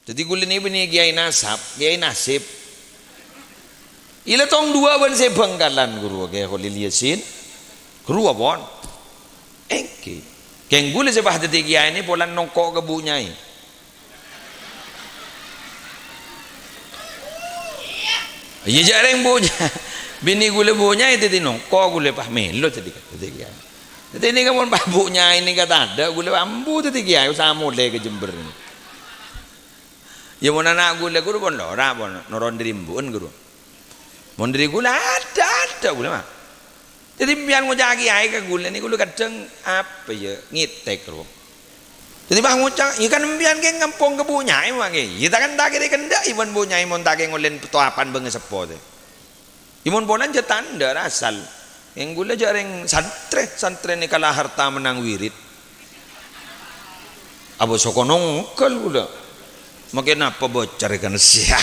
Jadi gula ni bini kiai nasib. Ila tong dua ban se bangkalan guru ke Khalil Yasin. Guru abon. Engke. Keng gula se bah teti kiai ni polan nongko ke bu nyai. Iya jarang bu nyai. Bini gula bu nyai teti nongko gula pah melo teti kiai. Teti ini kamu pah bu nyai ni kata ada gula ambu teti kiai sama le ke Jember ni. Ya mau anak gula guru pun lora pun noron dirimbun guru. Mondri gula ada gula mah. Jadi biar ngocak kiai ke gula ni gula kadang apa ya ngitek loh. Jadi bah ngocak, ikan biar ke ngampung ke bunyai mah ke. Kita kan tak kira kendak iman bunyai mon tak ngolen tuapan benges sepo tu. Iman bolan je tanda asal. Yang gula jarang santre ni kalah harta menang wirid. Abo sokonong kal gula. Makin apa bocor kan sia.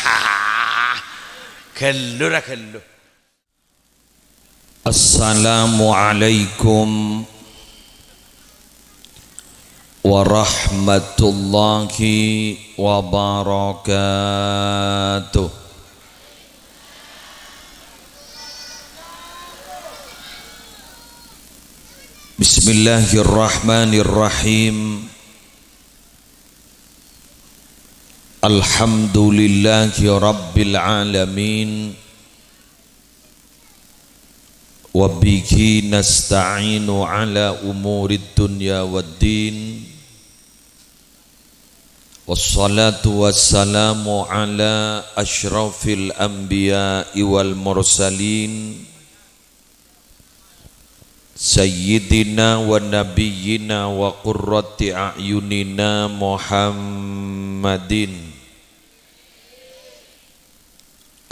Kellu. Assalamualaikum warahmatullahi wabarakatuh. Bismillahirrahmanirrahim. Alhamdulillahi rabbil alamin. Wa bihi nasta'inu ala umurid dunya waddin. Wassalatu wassalamu ala asyrafil anbiya'i wal mursalin. Sayyidina wa nabiyyina wa qurrati a'yunina Muhammadin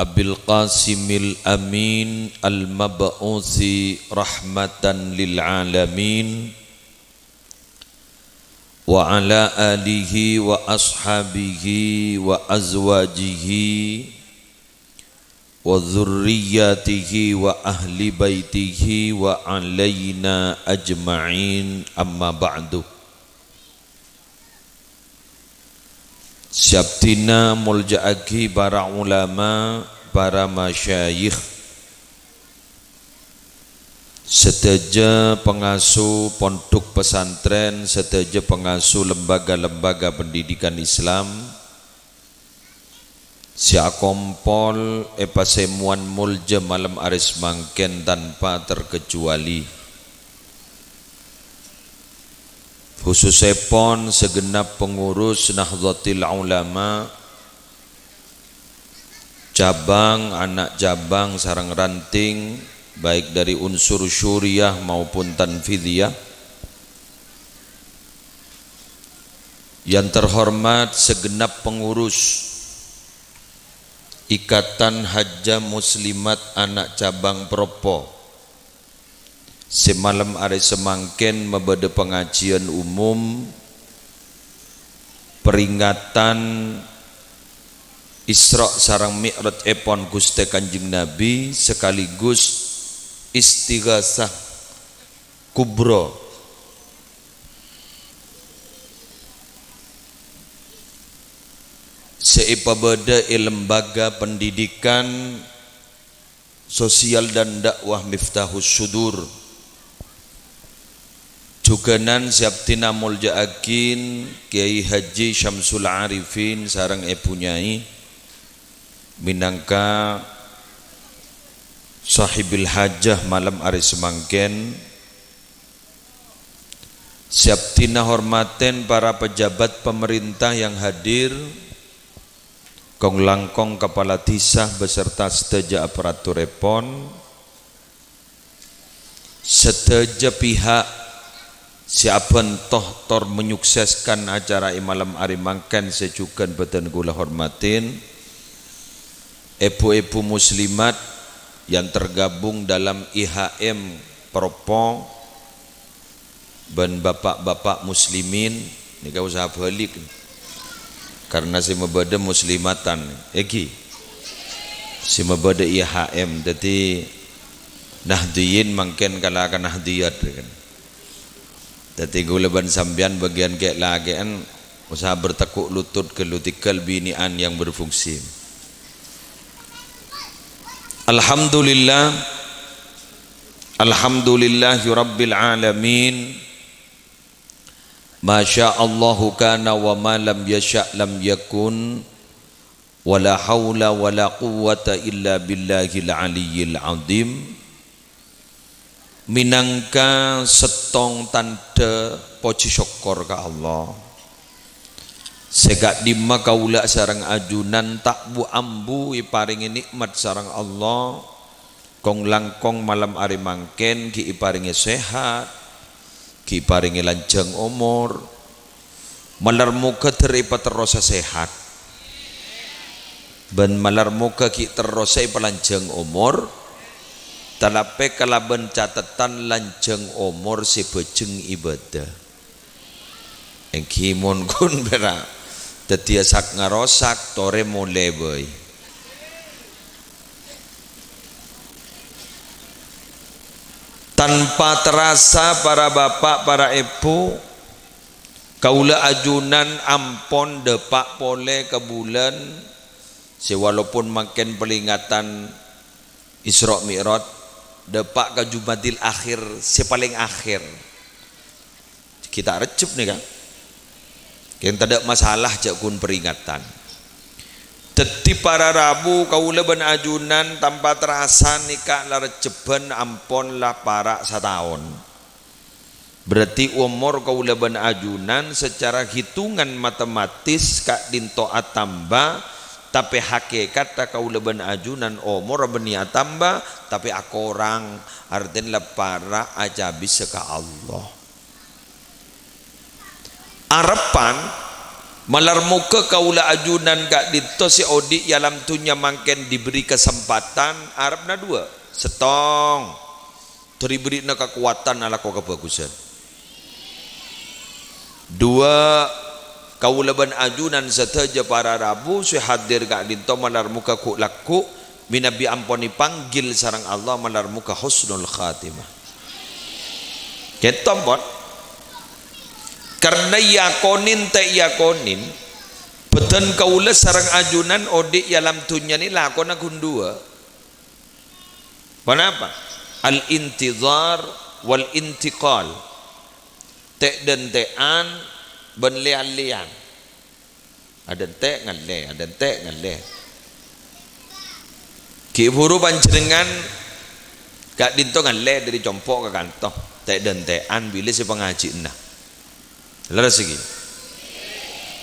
Abil Qasimil Amin Al-Mab'uthi rahmatan lil alamin wa ala alihi wa ashabihi wa azwajihi wa dzurriyyatihi wa ahli baitihi wa alaina ajma'in amma ba'du. Syabtina mulja'aki para ulama, para masyayikh, sedaja pengasuh pondok pesantren, sedaja pengasuh lembaga-lembaga pendidikan Islam, sia kompol epasemuan mulja malam aris mangken tanpa terkecuali. Khususipun segenap pengurus Nahdlatul Ulama cabang, anak cabang sareng ranting baik dari unsur syuriah maupun tanfidiyah. Yang terhormat segenap pengurus Ikatan Hajjah Muslimat anak cabang Propo. Semalam hari semangken membeda pengajian umum peringatan Isra sarang Mi'raj epon Gusti Kanjeng Nabi sekaligus istighasah kubro seipabeda lembaga pendidikan sosial dan dakwah Miftahus Sudur. Juganan Syabtina mulja'akin Kiai Haji Syamsul Arifin sarang epunyai minangka sahibil hajah malam hari semangken. Syabtina hormaten para pejabat pemerintah yang hadir, kong langkong kepala tisah beserta sedaja aparatur repon, sedaja pihak siapun toh tor menyukseskan acara malam hari mangken sejukan beten gula hormatin ibu-ibu muslimat yang tergabung dalam IHM Propo dan bapak-bapak muslimin ini kau usah balik karena si mebada muslimatan si mebada IHM jadi nahdiyin mangken kalakan nahdiyat kan. Tadi gula ban sambian bagian kek lagi kan usaha bertekuk lutut ke lutikal binian yang berfungsi. Alhamdulillah, alhamdulillahi rabbil alamin. Masya Allahu kana wa ma lam yasha' lam yakun, wala haula wala quwwata illa billahil aliyyil azim. Minangka setong tanda puji syukur ka Allah. Segak dimma kaula sareng ajunan tak bu ambu iparingi nikmat sareng Allah. Kong langkong malam ari mangken ki iparingi sehat, ki paringi lanjang umur, malar muka teripa terus sehat, ben malar muka ki terus pelanjang umur, talape kalaban catatan lanjang umur si bejeng ibadah. Engkimun kun bera, tetia sak ngarosak tore mulai boy. Tanpa terasa para bapak, para ibu, kaula ajunan ampon depak pole ke bulan, sewalaupun makin peringatan Isra Mi'raj, depak ke Jumadil akhir, sepaling akhir. Kita recep nih kan, yang tidak masalah jakun peringatan. Teti para Rabu kaula ben ajunan tanpa terasa nikah la receban ampon lah para setahun. Berarti umur kaula ben ajunan secara hitungan matematis kak dinto atamba, tapi hakikat tak kaula ben ajunan umur benia tambah, tapi aku orang artinya para aja bisa ke Allah. Harapan malar muka kaula ajunan gak dito si Odi yalam tunya mangken diberi kesempatan Arabna dua setong diberi na kekuatan ala ko kebagusan dua kaula ban ajunan setaja para Rabu si hadir gak dito malar muka ku laku minabi amponi panggil sarang Allah malar muka husnul khatimah ketompot. Karena yakonin tak yakonin beten kaula sarang ajunan odik yalam tunya ni lakon akun dua. Kenapa? Al-intizar wal intiqal. Tek dan tean ben lian-lian. Ada tek ngan le, ada tek ngan le. Ki buru panjenengan gak dinto ngan le dari compok ke kantong. Tek dan tean bila si pengaji nah. Laras lagi.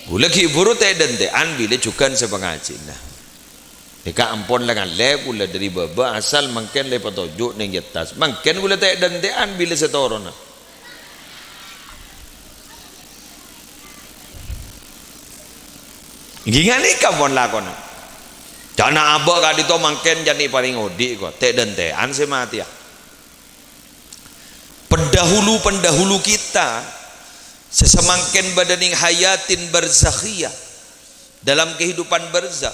Boleh ki buru teh dan tean bila cukan sepengaji nah. Ika ampon lengan le pula dari baba asal mungkin le patojuk neng jetas. Mungkin boleh teh dan tean bila setorona. Gingani kampon lakona. Jana abah kadi to mungkin jani paling odi kok. Teh dan tean semati ya. Pendahulu kita sesemangkin badaning hayatin barzakhiyah dalam kehidupan barzakh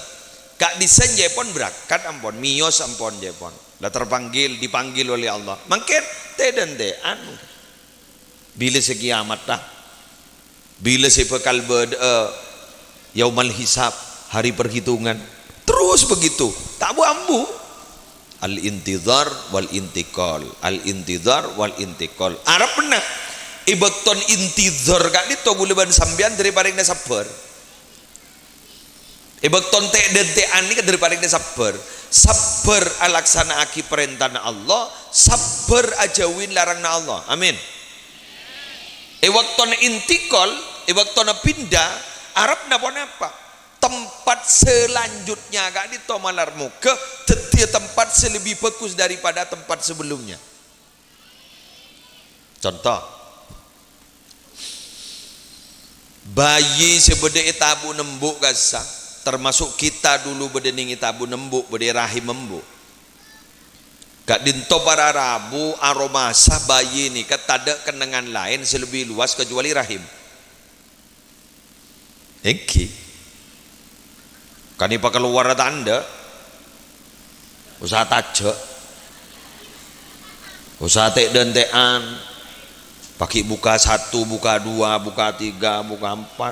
kak disenje pun berakat ampon mios ampon jepon lah terpanggil dipanggil oleh Allah mungkin teh dan tean bila sekiamat dah bila sepekal yaumal hisab hari perhitungan terus begitu tak ambu al-intizar wal intiqal al-intizar wal intiqal Arab pernah ibakton intizar kak dito buleban sambian dari paring sabar ibakton tek dan tean ini dari paring sabar sabar alaksana aki perintah Allah sabar ajawin larang na Allah amin ibakton intikal ibakton pindah Arab napa napa tempat selanjutnya kak dito malar muka tetia tempat selebih bagus daripada tempat sebelumnya contoh bayi sebede itabu nembuk gasa termasuk kita dulu bedening itabu nembuk bede rahim membuk gak dinto para Rabu aromasa bayi ini ketada kenangan lain selebih luas kecuali rahim iki kani pak keluar tanda usaha tajak usaha tek dan tean pakai buka 1, buka 2, buka 3, buka 4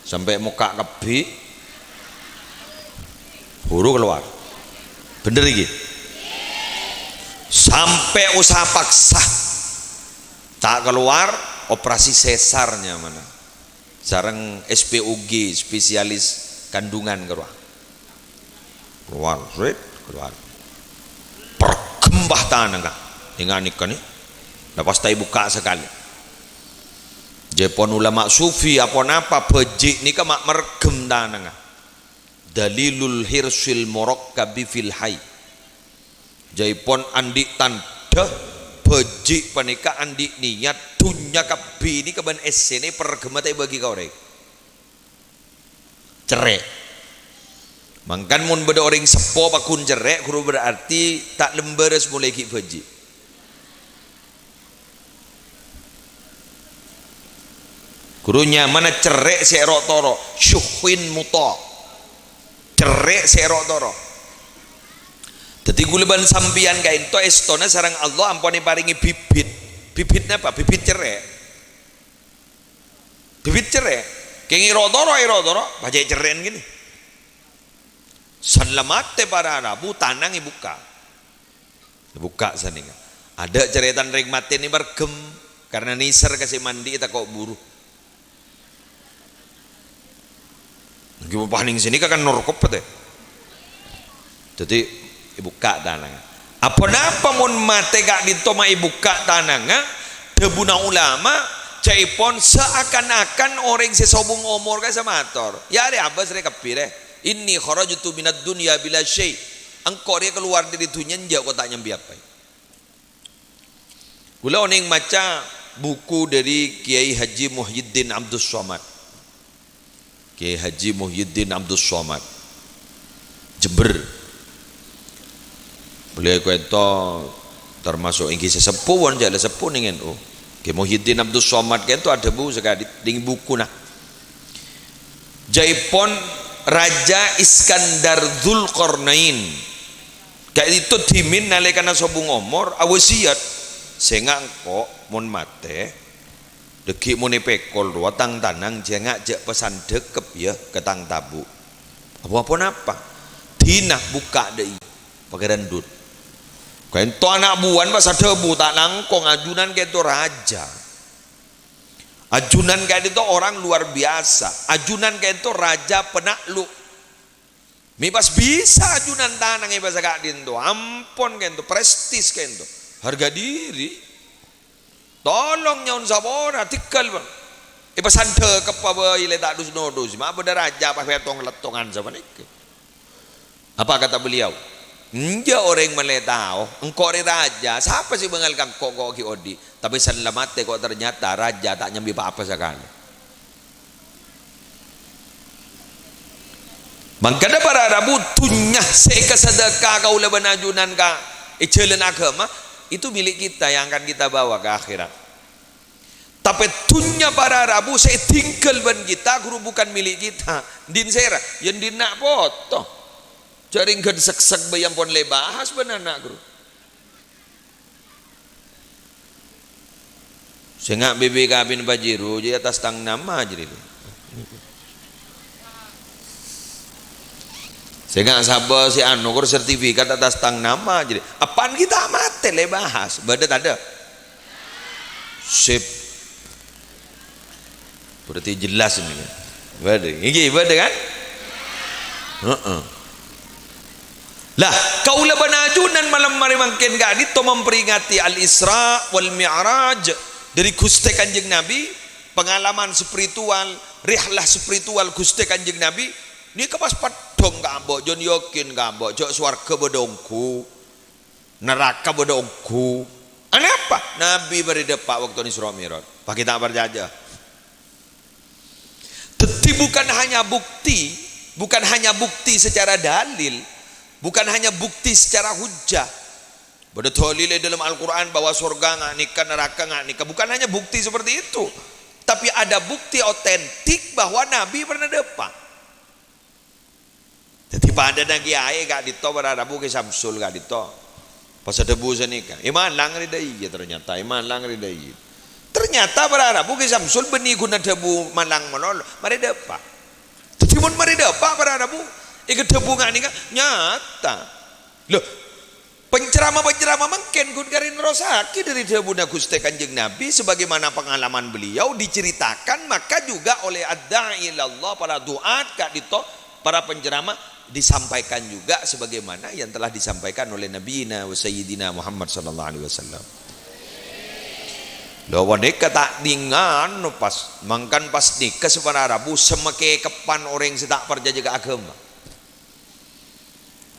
sampai muka kebi huru keluar. Bener iki? Sampai usaha paksa tak keluar, operasi sesarnya mana? Sareng SPUG, spesialis kandungan keluar, keluar. Pergembah tanah kah? Dengan ikan ni, lepas tak buka sekali. Jepon ulama sufi apa pejik ni kan mak mergem tanah kah? Dalilul hirsil murakkabi fil hayy. Jaipon andi tanda bejik panika andi niat dunya kabi ini keban esene pergemate bagi kau rek cerek mangkan mun beda orang sepo pakun cerek guru berarti tak lemberes mulai ki bejik gurunya mana cerek serok toro syuhin muta cerek serok toro. Jadi guleban sampian kain to estona sarang Allah ampuni paringi bibitnya apa? Bibit cerek kengi rodoro baca ceren gini salamate para Arabu tanang ibuka saninga ada ceretan ring mati ini bergem karena nisar kasih mandi kita kok buru gimana paning sini kan norkop deh jadi ibuka tanang apa mun mate gak ditoma ibuka tanang debuna ulama caipon seakan-akan orang sesobung umur ka samator ya ada abas re kapire inni kharajtu minad dunya bila syai engkau dia keluar dari dunia njak kau tak nyambi apa kula oning maca buku dari Kiai Haji Muhyiddin Abdus Somad Kiai Haji Muhyiddin Abdus Somad Jember beliau itu termasuk ingki sesepuh wan jale sepuh ning NU. Ki Muhyiddin Abdus Somad itu ada bu sekali ding buku nah. Jaipon Raja Iskandar Dzulqarnain. Kayak itu dimin nalikana sobung umur awasiat sehingga engko mun mate deki muni pekol watang tanang jengak je pesan dekep ya ketang tabu. Apa napa? Dinah buka deui pagaran dut. Kento anak buan pas debu tak nangkong ajunan kayak itu raja ajunan kayak itu orang luar biasa ajunan kayak itu raja penakluk mi pas bisa ajunan tanang yang bahasa kak dinto ampun kayak itu prestis kayak itu harga diri tolong nyaun sabora tikal bang pas anda kepa ile tak dus nodus ma beda raja pas petong letongan sama nik apa kata beliau Nja orang meletau, engkau raja, siapa sih bengalkan kok ki odi? Tapi selamat kok ternyata raja tak nyambi apa sekali. Mangkada para Arabu tunyah seka sedekah kau leban ajunan ka ijelen agama itu milik kita yang akan kita bawa ke akhirat. Tapi tunyah para Arabu saya tinggal ban kita guru bukan milik kita. Din sera, yang din nak foto. Jaring kan sek-sek bayam pon le bahas benar nak guru. Sengak bebe kabin bajiru je atas tang nama jadi. Sengak sabar si anu kur sertifikat atas tang nama jadi. Apaan kita mate le bahas? Badat ada. Sip. Berarti jelas ini kan. Badat. Iki badat kan? Lah kaulah banajunan malam mari mangkin gak dito memperingati al-Isra wal Mi'raj dari Gusti Kanjeng Nabi pengalaman spiritual rihlah spiritual Gusti Kanjeng Nabi ni kepas padong gambok jon yakin gambok jok swarga bodongku neraka bodongku ane apa Nabi beridepak waktu Isra Mi'raj pak kita berjajah tetapi bukan hanya bukti secara dalil bukan hanya bukti secara hujah. Pada dalil dalam Al-Quran bahwa surga nggak nikah, neraka nggak nikah. Bukan hanya bukti seperti itu, tapi ada bukti otentik bahwa Nabi pernah depak. Jadi pada nagi ayah gak dito berarabu ke Samsul gak dito. Pas ada busa nikah, iman lang ridai ternyata iman lang ridai. Ternyata berarabu ke Samsul benih guna debu malang menol, mari depak. mun mari dapat para Rabu iku debungan ini nyata loh penceramah-penceramah mungkin kun karin rosaki dari debuna Gusti Kanjeng Nabi sebagaimana pengalaman beliau diceritakan, maka juga oleh ad-da'i ilallah para duat kak dito para penceramah disampaikan juga sebagaimana yang telah disampaikan oleh Nabi wa Sayyidina Muhammad sallallahu alaihi wasallam. Lo wanita tak dingan pas mangkan pas nikah separa Rabu semake kepan orang sedak perjaga agama.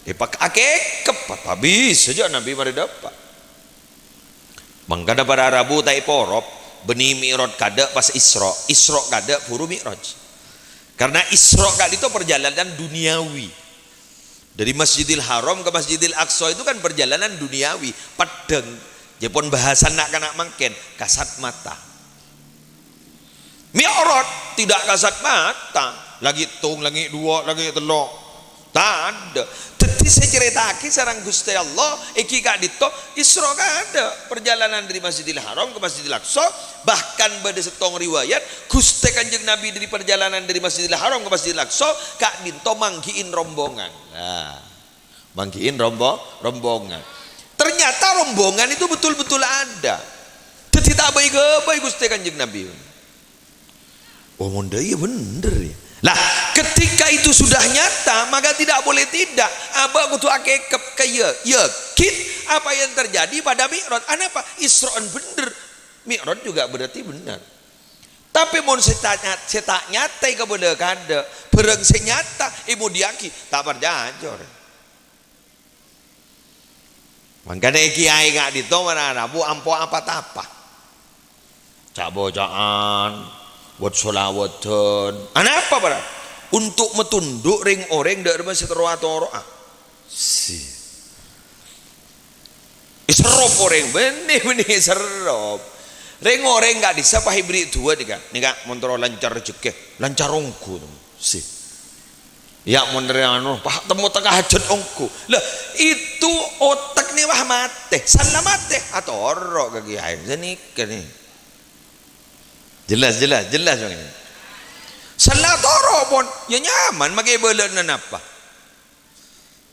Pak akek kepat habis saja Nabi mari dapat. Mangkana pada Rabu tai porop beni mi'raj kada pas Isra kada puru mi'raj. Karena Isra kada itu perjalanan duniawi. Dari Masjidil Haram ke Masjidil Aqsa itu kan perjalanan duniawi, padeng. Jepun bahasan nak kena mangken kasat mata. Mi'raj tidak kasat mata, lagi tung, lagi dua, lagi telok. Tak ada. Tadi saya ceritaki sarang Gusti Allah iki kak dito Isra ada perjalanan dari Masjidil Haram ke Masjidil Aqsa, bahkan pada setong riwayat Gusti Kanjeng Nabi dari perjalanan dari Masjidil Haram ke Masjidil Aqsa kak dito manggiin rombongan. Nah, manggiin rombongan. Ternyata rombongan itu betul-betul ada. Jadi tak baik Gusti Kanjeng Nabi. Oh monda iya bener ya. Lah ketika itu sudah nyata maka tidak boleh tidak. Abah kudu akekep kaya yakin apa yang terjadi pada Mi'raj. Apa? Isra'an bener. Mi'raj juga berarti benar. Tapi mun setak nyata kepada kada bereng senyata ibu diaki tak perjajor. Makanya kiai ngak dito mana Rabu ampo apa tapa. Cak bocaan buat sholawatan. Apa para? Untuk metunduk ring orang dari masjid roa. Si. Serop orang benih serop. Ring orang enggak disapa hibrid dua nika. Nika montro lancar rezeki, lancar ongku. Si. Ya monreano, pak temu tengah hajat ongku. Lah itu otak nih wah mate, salah mate atau orok kaki air. Zenik nih. Jelas bang. Salah toro pun ya nyaman makai belan apa.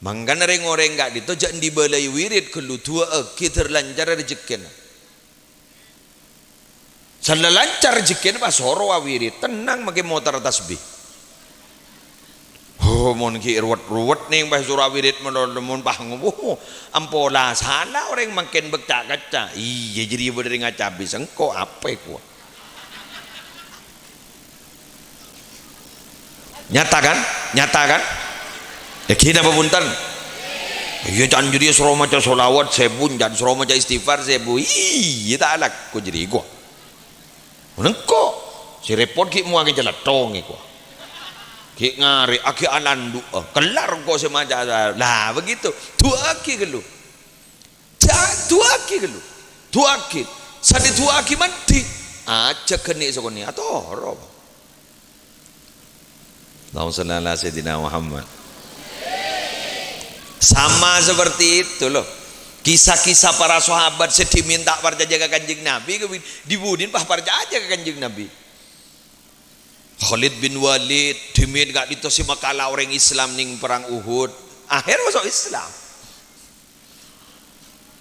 Mangkan orang enggak dito jangan dibelai wirid kelu dua kita terlancar rezeki. Salah lancar rezeki pas soro wirid tenang makai motor tasbih. Oh mon ki ruwet ning pas surah wirid mon pahung. Oh ampola salah orang makin bekak kaca. Iya jadi berdiri ngaca habis engko apa ku. Nyata kan? Yakin apa punten? Iya jangan jadi suruh maca sholawat sebun, jangan suruh maca istighfar sebu. Iya tak alak ku jadi gua. Menengko si repot ki mu age jalatong iku. Ki ngari age anandu kelar kok semaja. Lah begitu. Dua aki gelu. Dua aki. Sadi dua aki mati. Aja kene sokone atoro. Allahumma shalli ala sayyidina Muhammad. Sama seperti itu loh. Kisah-kisah para sahabat sedih minta percaya ke Kanjeng Nabi dibudin pah percaya ke Kanjeng Nabi. Khalid bin Walid dimin gak ditosi makala orang Islam ning perang Uhud. Akhir masuk Islam.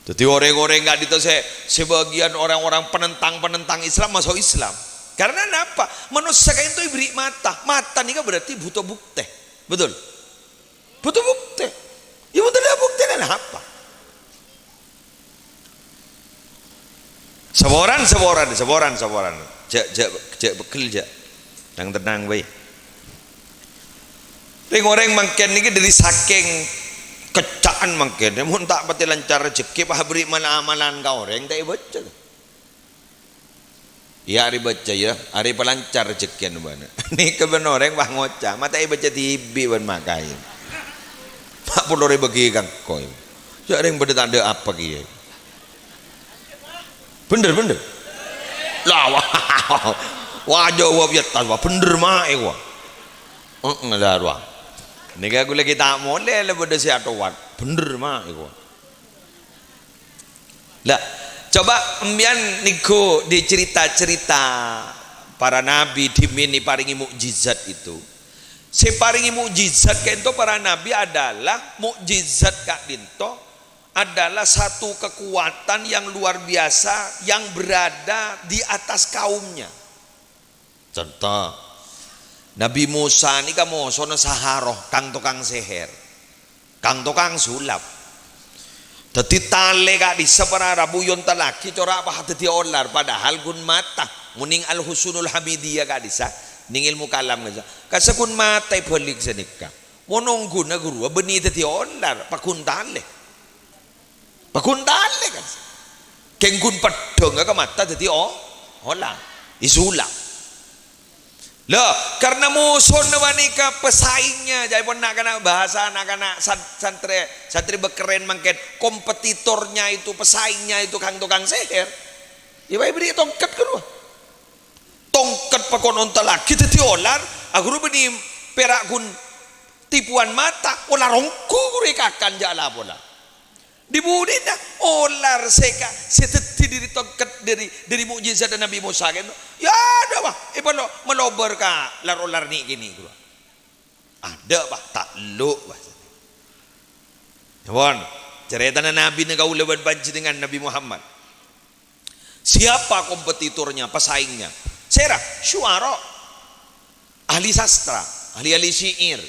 Jadi orang-orang gak ditosi sebagian orang-orang penentang Islam masuk Islam. Karena apa? Manusia itu beri mata ini kan berarti butuh bukti, betul? Butuh bukti. Ya betul ada bukti dan apa? Seboran. Jak bekil jak. Yang tenang baik. Orang mungkin ini dari saking kecaan mungkin. Mun tak pati lancar rezeki pah beri mana amalan kau orang tak baca. Ya hari baca ya, hari pelancar rezekian mana. Ini kebenar orang bah ngocah, mata baca TV ban makai. 40.000 bagi kang koi. Ya orang benda tak ada apa kia. Bener. Lah wah jawab ya tahu bener mah wah. Nggak wah. Ini aku lagi tak boleh le benda si atowat. Bener mah wah. Lah coba embian niku di cerita-cerita para nabi dimini paringi mukjizat itu. separingi mukjizat kento para nabi adalah mukjizat kak dinto adalah satu kekuatan yang luar biasa yang berada di atas kaumnya. Contoh Nabi Musa ni kamu sono saharoh kang tukang seher, kang tukang sulap. Dadi tale kak di separa rabuyon talaki corak apa hati olar padahal gun mata muning al husunul hamidiyah kak disa ning ilmu kalam ngaja. Kasakun mata balik senika. Mononggu na guru beni dadi olar pakuntale. Pakuntale kan. Kenggun pedong ka mata dadi olar isulap. Loh, karena musuh wanika pesaingnya, jadi pun nak kena bahasa anak-anak santri bekeren mangket kompetitornya itu pesaingnya itu kang tukang seher. Ya baik beri tongkat kedua, tongkat pakon onta lagi jadi olar, aku beri perak kun tipuan mata, olar rongku kurekakan jala pola. Dibudin dah olar seka seteti diri tongkat dari mukjizat Nabi Musa kan ya ada bah ipalo melober ka lar-olar ni gini gua ada bah tak lu bah Bon cerita Nabi negau lewan banci dengan Nabi Muhammad siapa kompetitornya pesaingnya serah syuara ahli sastra ahli syair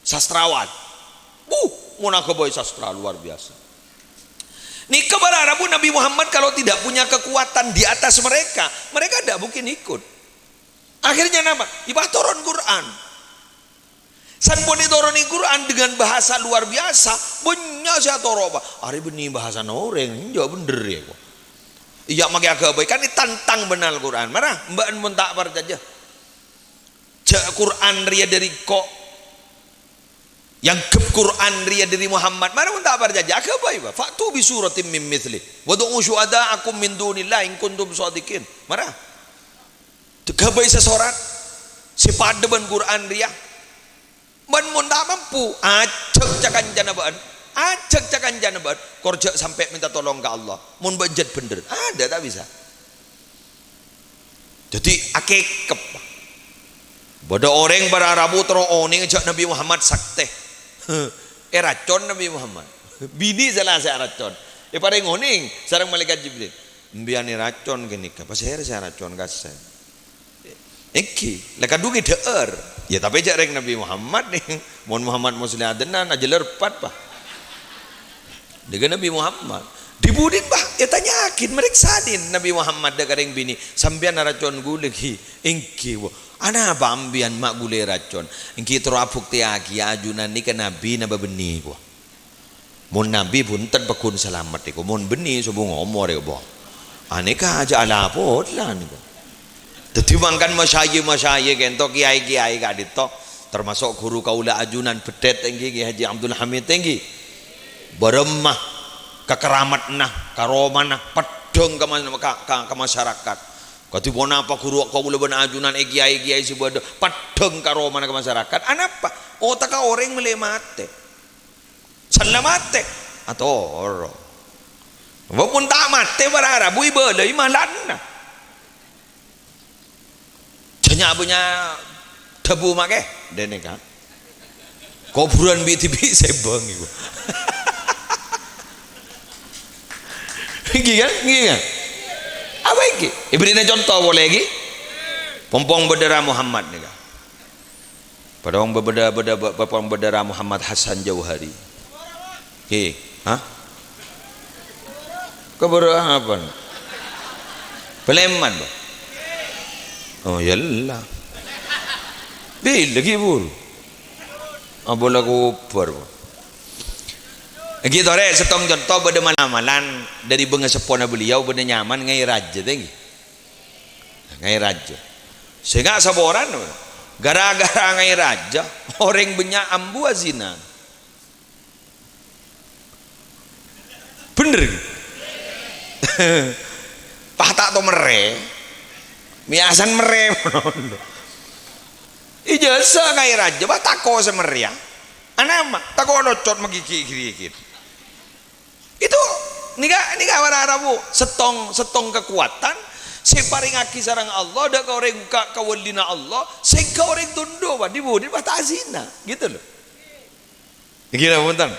sastrawan Munakaboy sastra luar biasa. Nih keberarabu Nabi Muhammad kalau tidak punya kekuatan di atas mereka tidak mungkin ikut. Akhirnya apa? Ibah turun Quran. Sanboni turun Quran dengan bahasa luar biasa. Banyak saya toroba. Hari benih bahasa noreng, jauh bener ya kok. Iya maki agak baik kan ditantang benar Quran. Marah mbak mun tak percaya. Quran ria dari kok yang ke Quran ria dari Muhammad mana pun tak berjajah ke baik faktu bi suratim min mithli wa du'u syuhada'akum min dunillah in kuntum shadiqin marah ke baik sesorat si padeban Quran ria man mun tak mampu acek cakan janaban acek cakan janaban korja sampai minta tolong ke Allah mun banjat bener ada tak bisa jadi akekep bodoh orang berarabu terus oning ajak Nabi Muhammad sakte racun Nabi Muhammad bini salah saya racun pada ngoning sarang malaikat Jibril mbiani racun gini apa saya racun kasih iki leka dungi deer ya tapi jarang Nabi Muhammad nih mohon Muhammad muslim adenan aja lerpat pak dengan Nabi Muhammad dibudin bah ya tanyakin meriksadin Nabi Muhammad dekareng bini sambian racun gulegi ingki ana apa ambian mak gule racun ingki terapuk tiaki ajunan ni kan nabi na babeni ko mun nabi bunten pakun selamat ko mun beni subuh ngomor ko bo aneka aja ala pot lah ni ko tetibangkan masyayi kento kiai kadito termasuk guru kaula ajunan bedet tinggi Haji Abdul Hamid tinggi beremah kekeramat nah karoman nah pedong ke masyarakat kati bona apa guru kau boleh benajunan kiai sebuah padeng karo mana ke masyarakat anapa otak orang melemate salamate atau oro walaupun tak mate berharap bui belai malan janya punya debu make dene kan kuburan BTV sebang iku gigi kan apa iki? Iberinya contoh boleh lagi? Pompong bendera Muhammad nih kan? Pada orang pompong bendera Muhammad Hasan Jauhari. Oke, hah? Keberapa apa? Peleman, bah? Oh yalah. Bil lagi bul. Apa lagu ber? Gitu re setong contoh pada malam-malam dari benga sepona beliau pada nyaman ngai raja tinggi ngai raja sehingga saboran gara-gara ngai raja orang banyak ambu azina bener pahta atau mere miasan mere ijazah ngai raja bah tako semeria anama tako locot magigigigit itu nika wararabu setong kekuatan sing paringake sareng Allah dak orang kawelina Allah sing orang tunduk di budi tak zina gitu loh. Gila punten.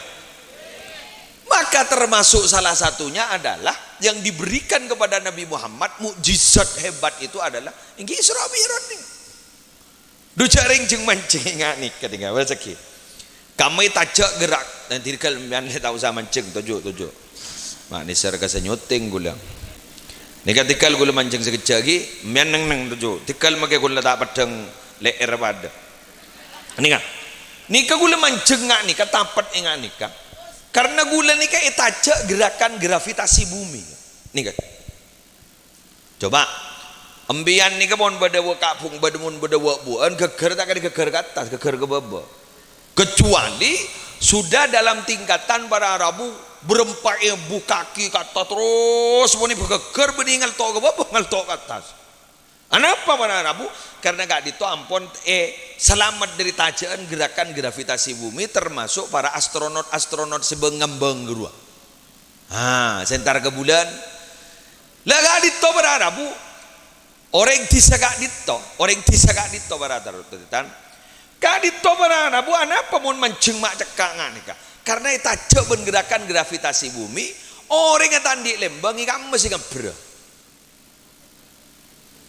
Maka termasuk salah satunya adalah yang diberikan kepada Nabi Muhammad mukjizat hebat itu adalah inggih Isra Mi'raj nih. Du jaring jeung mancing nih ketika rezeki. Kami tajak gerak nanti kalian tak usah mancing tujuh. Mak ni ser ka nyuting gula. Ni ketika gula mancing sekejap lagi meneng tujuh. Tikal make gula tak padang leer pada. Ni kan. Ni ka gula mancing ngak ni katapat ngak ni ka. Karena gula ni kayak tajak gerakan gravitasi bumi. Nih kan. Coba ambian ni kan mon badawa kapung badamun badawa buan geger tak ada geger ke atas, geger ke bawah. Kecuali sudah dalam tingkatan para Arabu berempat ibu kaki kata terus muni bergeger bening ngaltok ke bawah ngaltok ke atas. Kenapa para Arabu? Karena gak dito ampun selamat dari tajaan gerakan gravitasi bumi termasuk para astronot sebengembang gerua. Sentar ke bulan. Lah gak dito para Arabu. Orang disagak dito para tarutan. Gak dito para Arabu anapa mun mancing mak cekangan nika. Karena tajak ben gerakan gravitasi bumi, orang yang tandi lembang ikan mesti ngebrah.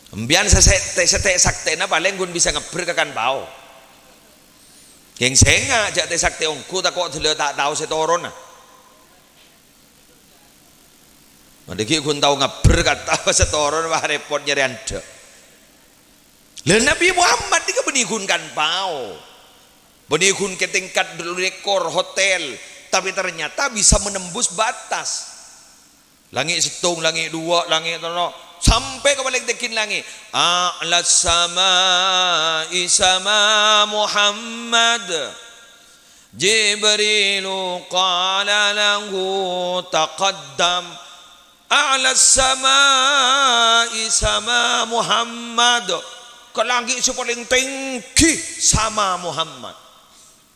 Embian setek sakte na paling gun bisa ngeber kakan bau. Yang senga jak te sakte ongku tak kok dulu tak tahu setoron na. Madeki gun tahu ngeber kata setoron wah repot nyari anda. Lalu Nabi Muhammad ni benigun kan bau, benigun ke tingkat rekor hotel, tapi ternyata bisa menembus batas. Langit setung, langit dua, langit tono. Sampai ke balik tekin langit. A'la sama'i sama Muhammad. Jibrilu qala lahu taqaddam. A'la sama'i sama Muhammad. Ke langit paling tinggi sama Muhammad.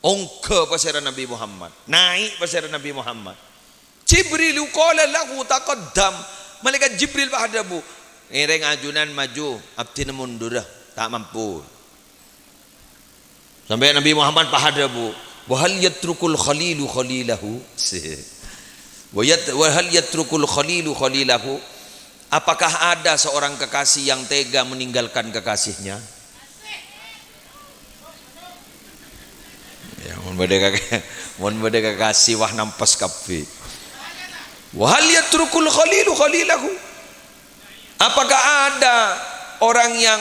Ongke pasir Nabi Muhammad. Naik pasir Nabi Muhammad. Jibrilu qala lahu taqaddam. Malaikat Jibril bahadabu ngereng ajunan maju abdi mundur tak mampu sampai Nabi Muhammad bahadabu wa hal yatrukul khalilu khalilahu wa hal yatrukul khalilu khalilahu apakah ada seorang kekasih yang tega meninggalkan kekasihnya ya mun bade kekasih wah nampas kafe. Wahal yatrukul khalilu khalilahu. Apakah ada orang yang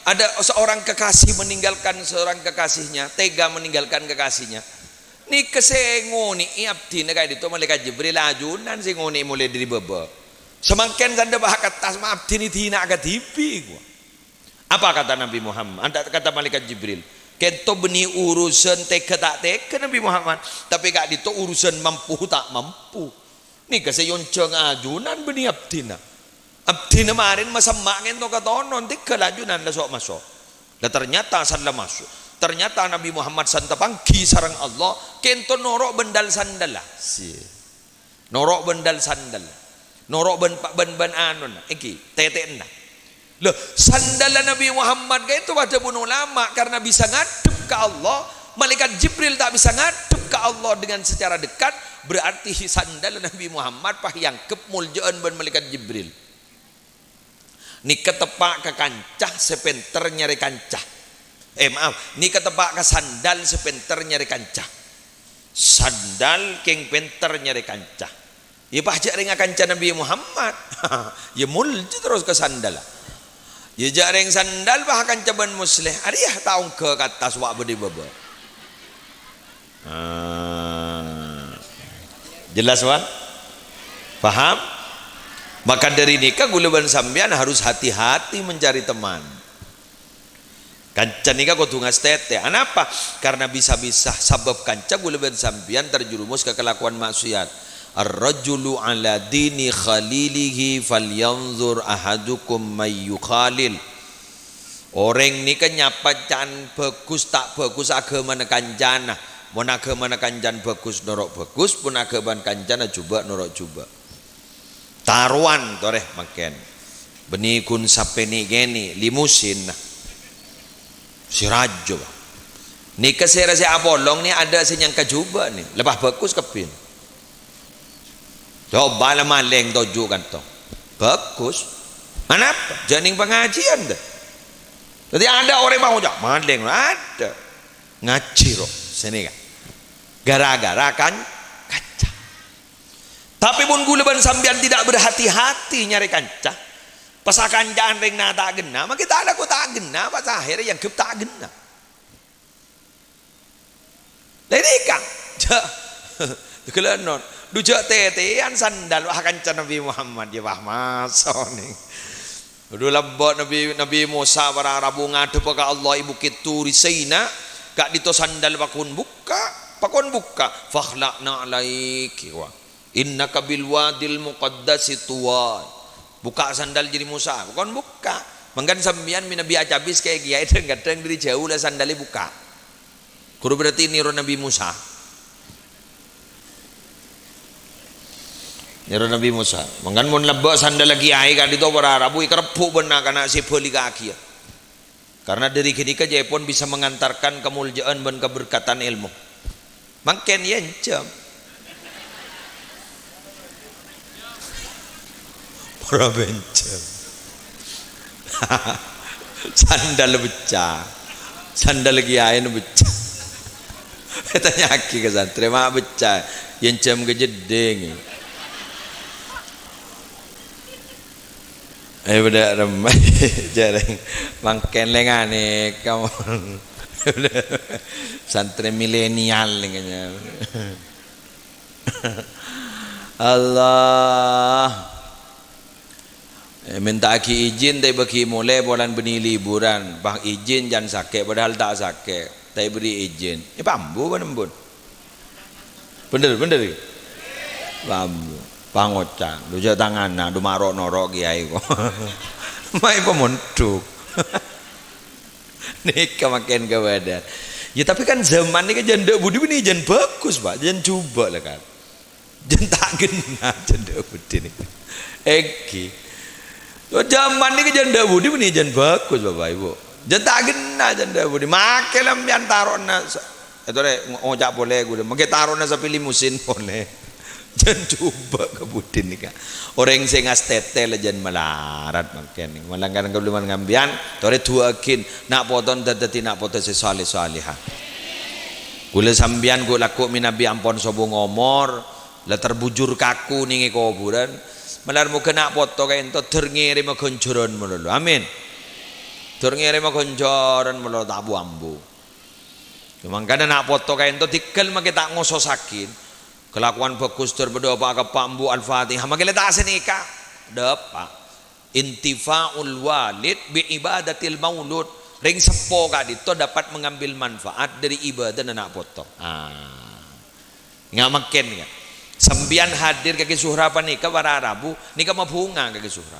ada seorang kekasih meninggalkan seorang kekasihnya, tega meninggalkan kekasihnya? Ni kesengoni abdi na kay dito malaikat Jibril ajunan singoni mulai dari baba. Semakin sanda bahak atas ma abdi ni tina agak tipi gua. Apa kata Nabi Muhammad? Kata malaikat Jibril. Kento beni urusan tega tak tega Nabi Muhammad, tapi kak dito urusan mampu tak mampu. Ni kasi yung tiyang ajunan beni abdina. Abdina marin masamangin to katonon tiga lajunan lasok masuk. Dan ternyata sanda masuk. Ternyata Nabi Muhammad santapangki sarang Allah kento norok bendal sandal lah. Norok bendal sandal. Norok ben anon. Iki tete na. Loh sandal Nabi Muhammad itu pada bunuh lama karena bisa ngadep ke Allah. Malaikat Jibril tak bisa ngadep ke Allah dengan secara dekat. Berarti sandal Nabi Muhammad pah yang kepmuljaan ban malaikat Jibril. Ni ketepak ke kancah sepenter nyari kancah. Ni ketepak ke sandal sepenter nyari kancah. Sandal king penter nyari kancah. Ya pah jaring kancah Nabi Muhammad. Ya mulji terus ke sandal. Ya jaring sandal pah kancah ban muslih. Ariah taung ke atas wak bedi baba. Jelas wan? Paham? Maka dari nikah gulaban sambian harus hati-hati mencari teman. Kanca nikah kau tungas tete. Kenapa? Karena bisa-bisa sabab kanca gulaban sambian terjerumus ke kelakuan maksiat. Ar-rajulu ala dini khalilihi falyanzur ahadukum mayyukhalil. Orang nikah nyapa can bagus tak bagus agama kanjana. Mun agama kanjan bagus norok bagus, pun agama kanjana coba norok coba. Taruhan toreh makan. Beni kun sampai ni geni limusin nah. Si rajo. Ni kesera si abolong ni ada senyang kajuba ni. Lepas bagus kepin. Coba lah maleng toju kan to. Bagus. Kenapa? Janing pengajian dah. Jadi ada orang mau jak maleng ada. Ngaji roh sini kan. Gara-gara kan kaca. Tapi pun guleban sambian tidak berhati-hati nyari kaca. Pasakan jangan ring na tak gena, mak kita ada ko tak gena, pas akhirnya yang kep tak gena. Lagi kan, kelenon, dujak tetean sandal wah kanca Nabi Muhammad ya wah masuk nih. Udah lebot Nabi Musa para Arabu ngadu pada Allah ibu Turi Sina, kak dito sandal pakun buka, fakhlaqna alaiki wa innaka bil wadil muqaddasi tuwa. Buka sandal jadi Musa, bukan buka. Mangkan sambian Nabi acabis kayak kiai kadang dari jauh lah sandalnya buka. Kuru berarti niru Nabi Musa. Niru Nabi Musa. Mangkan mun lebok sandal lagi kiai kan itu para Arabu ikrepuk benar kana si beli kaki. Karena dari ketika Jepun bisa mengantarkan kemuliaan dan keberkatan ilmu. Mangken yencem. Para bencem. Sandal pecah. Sandal kiai nu pecah. Tanya aki ke santri mak pecah. Yencem ke jeding. Budak remai jarang mangken lengane kamu. Santri milenial kayaknya. Allah. Minta aki izin tapi bagi mulai bulan beni liburan bang izin jangan sakit padahal tak sakit tapi beri izin ini bambu kan embun bener bambu pangocang dujak tangan nah du marok norok kiai kok mai pemontuk nikah makin kebadan ya tapi kan zaman ini kan janda budi ini jangan bagus pak jangan coba lah kan jangan tak kena janda budi ini eki zaman ini janda budi ini jan bagus bapak ibu jan tak kena janda budi makai lambian tarona itu deh ngojak boleh gue makai tarona sampai limusin boleh jan coba ke budi nih kan orang yang ngas tete lah jan melarat makan nih malangkan kebeluman ngambian tore tuakin nak poton tetapi nak poton sesuali ha gue sambian gue laku minabi ampon sobong ngomor lah terbujur kaku nih kuburan malar mo kena foto kay ento terngere mo konjoron mo lolo amin terngere mo konjoron mo lolo tabu ambu kemangkana nak foto kay ento tikkel makita ngososakin kelakuan bagus terbedo apa ke pambu al-fatihah makile tasen ika dapa intifaul walid bi ibadatil maulud ring sepo ka dito dapat mengambil manfaat dari ibadah anak foto ngamaken ya sambian hadir kaki suhra apa nikah para Arabu nikah mabunga kaki suhra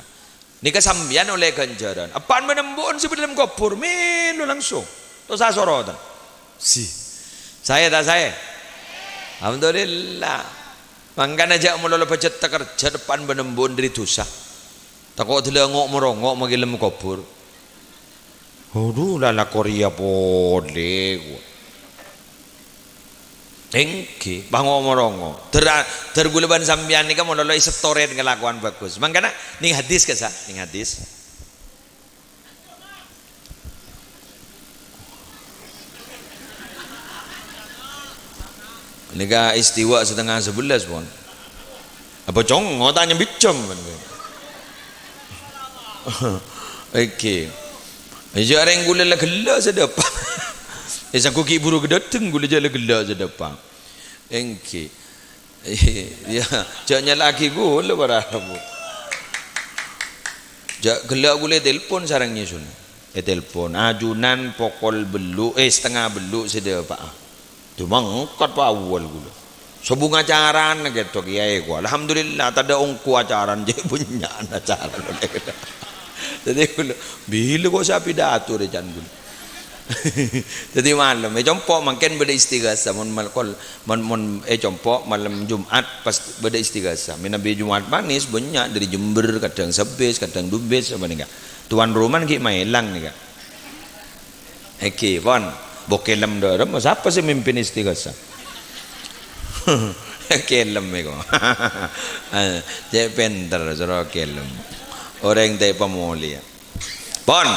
nikah sambian oleh ganjaran apaan menembun si dalam kopur melu langsung terus saya sorotan saya tak saya alhamdulillah mangkan aja mulai pecet kerja depan menembun dari dosa takut dilengok merongok magilem kopur aduh lala Korea boleh engke bango morongo terguleban sambian ni kamu loloi setoren kelakuan bagus mangkana ning hadis kesa ning hadis nika istiwa setengah 11 pun apa cong ngotanya bicem oke jarang gula lah gela sedap aku ki buru kedateng gula jala gela sedap engke ya jangan lagi gula barabu gela gula telpon sarangnya sun telepon ajunan pokol belu setengah belu sedap tu mangkat pa awal gula sebung acaran gitu kiai gua alhamdulillah tak ada ongku acaran je punya acaran jadi gula bila kau siapa pidato rejan gula Jadi malam compok makin beda istighasa mon malkol mon compok malam Jumat pas beda istighasa Nabi Jumat manis banyak dari Jember kadang sebes kadang dubes apa nih kak tuan rumah ki mailang nih kak eki pon bokelem dorem siapa sih mimpin istighasa kelem eko jadi pinter jero kelem orang teh pemuli pon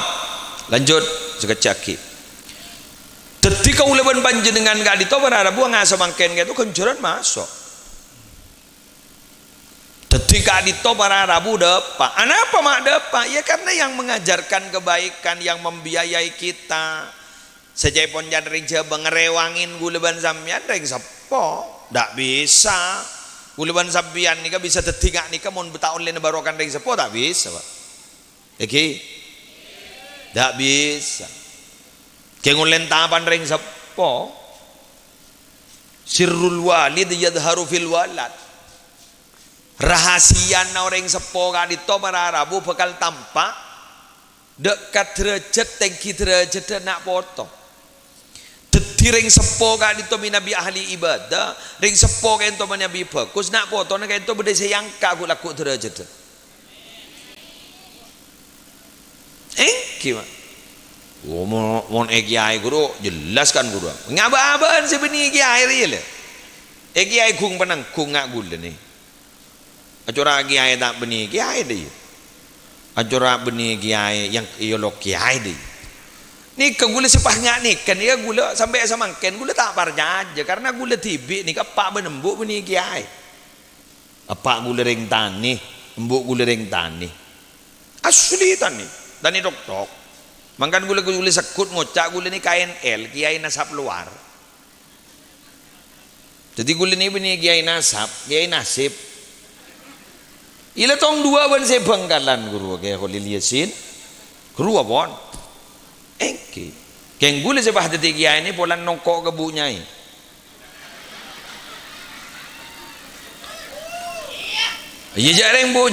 lanjut sekecaki. Jadi kauleban panjenengan gak dito para Rabu ngasa mangken gitu kencuran masuk. Jadi gak dito para Rabu depa. Kenapa mak depa? Ya karena yang mengajarkan kebaikan, yang membiayai kita. Sejak ponjan ring coba ngerewangin guleban sampean ring sepo. Dak bisa. Guleban sampean nika bisa detingak nika mun betaun lain barokan ring sepo tak bisa, Pak. Oke. Dak bisa. Kengun lentapan ring sepo sirrul walid yadharu fil walad rahasia na orang sepo ka dito para Rabu bakal tampak dekat derajat tengki derajat nak foto dadi ring sepo ka dito minabi ahli ibadah ring sepo ka ento manabi bagus nak foto na ka ento beda sayangka aku laku derajat gimana oh, mon kiai guru jelaskan guru ngaba-abaan sebenarnya kiai real kiai kung penang kung ngak gula nih acora kiai tak beni kiai deh acora beni kiai yang iolok kiai deh nih ke gula sepah ngak nih kan ya gula sampai samangken gula tak parja aja karena gula tibi nih apa benembuk beni kiai apa gula ring tani embuk gula ring tani asli tani dok mangkan gula sekut ngocak gula ni KNL kiai nasab luar jadi gula ni bini kiai nasab kiai nasib ila tong dua ban se bangkalan guru kiai Khalil Yasin guru apon keng gula se bahde kiai ni polan nongkok ke bu nyai iya jarang bu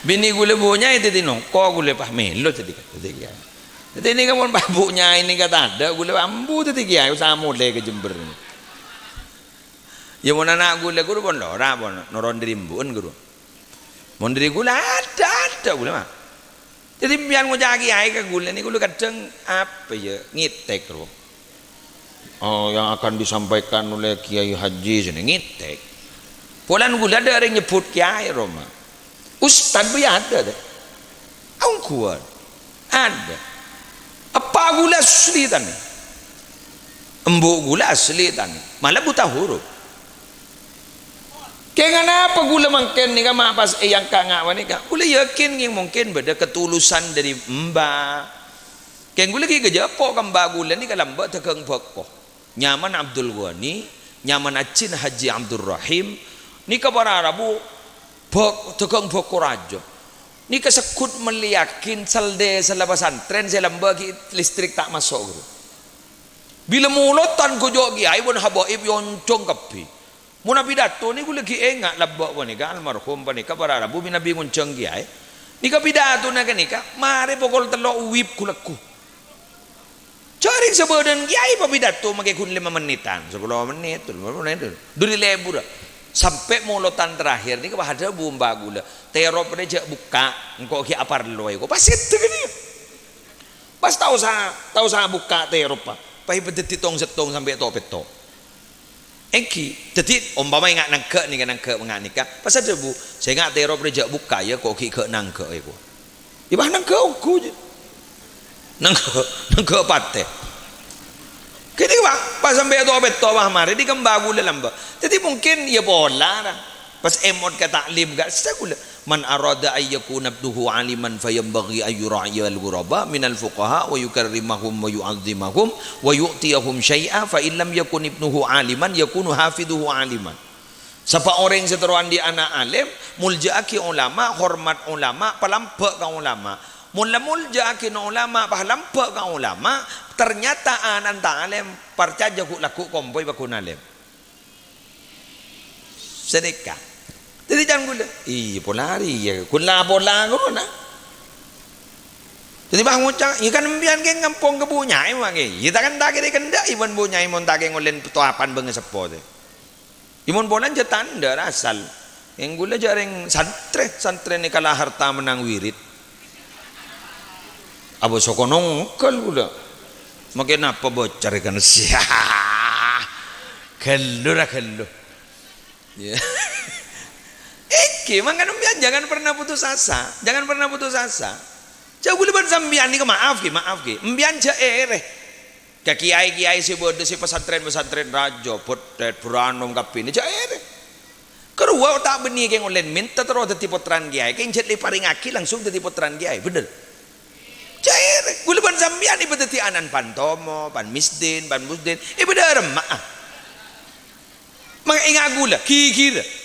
bini gula bu nyai tadi nongkok gula pah melo tadi kiai. Jadi ini kamu babunya ini kata ada gula ambu tu tiga ayu sama le ke Jember. Ya mana nak gula guru pun lora pun noron dirimbun guru. Mon diri gula ada gula mah. Jadi biar ngojaki ayu ke gula ni gula kadang apa ya ngitek guru. Oh yang akan disampaikan oleh Kiai Haji sini ngitek. Polan gula ada orang nyebut Kiai Roma. Ustad biar ada deh. Angkuan ada. Apa gula asli tani embuk gula asli tani malah buta huruf kenapa gula mangken ni kama pas yang kangak wani ka gula yakin yang mungkin beda ketulusan dari mbak ken gula ki gejapo kan mbak gula ni kalam mbak tekeng pokko nyaman Abdul Ghani nyaman Acin Haji Abdul Rahim ni ka para Arabu pok tekeng pokko rajo ni kesekut meliakin salde selabasan tren selambagi listrik tak masuk guru. Bila mulotan ko jogi ay bon habaib yoncong kapi. Muna pidato ni gula ki enga labba wani ka almarhum pani ka para Rabu binabi ngoncong gi ay. Ni ka pidato na kanika mare pokol telo uwip kulaku. Cari sebadan gi ay pa pidato mage kun 5 menitan, 10 menit, 15 menit. Duri lebur. Sampai mulotan terakhir ni kepada bumba gula terop dia buka engkau ki apar loy ko pasit gini pas tahu sa buka terop pa pai bedeti tong setong sampai to peto engki jadi umpama ingat nangke ni kan nangke menganika pas ada bu saya ingat terop dia buka ya kok ki ke nangke ko ibah nangke ku nangke pate kini pas sampai itu betul bah mari di kembagu dalam bah. Jadi mungkin ya bola lah. Pas emot kata taklim gak segula. Man arada ayyakuna abduhu aliman fayambaghi ayyura'ya al-ghuraba minal fuqaha wa yukarrimahum wa yu'azzimahum wa yu'tiyahum syai'a fa illam yakun ibnuhu aliman yakunu hafiduhu aliman. Siapa orang yang seteruan di anak alim mulja'aki ulama hormat ulama palampak ka ulama. Mula akin ulama pahalampak ka ulama ternyata anan ta'alim percaya ku laku kompoi bakun alim sedekah jadi jangan gula iya polari ya kula pola guna Jadi bah ngucang ikan embian ke ngampong ke bunyai mage. Kita kan tak kira kenda iman bunyai mon tak ngolen petuapan benge sepo te. Imun bolan je tanda asal. Yang gula jareng santre ni kalah harta menang wirid. Abo sokonong kal gula. Makin apa bocor kan sia. Kelur. Ya. Mangan umbian jangan pernah putus asa. Jangan pernah putus asa. Jauh boleh bersambian ni ke maaf ke. Umbian je ke kiai si bodoh si pesantren raja potret puranom kapin je Kedua tak benih ke ngolen minta terus dadi potran kiai. Ke injet li paring aki langsung dadi potran kiai. Bener. Cair. Boleh bersambian ni beteti anan pantomo, pan misdin, pan musdin. Bener maaf. Mengingat gula kira.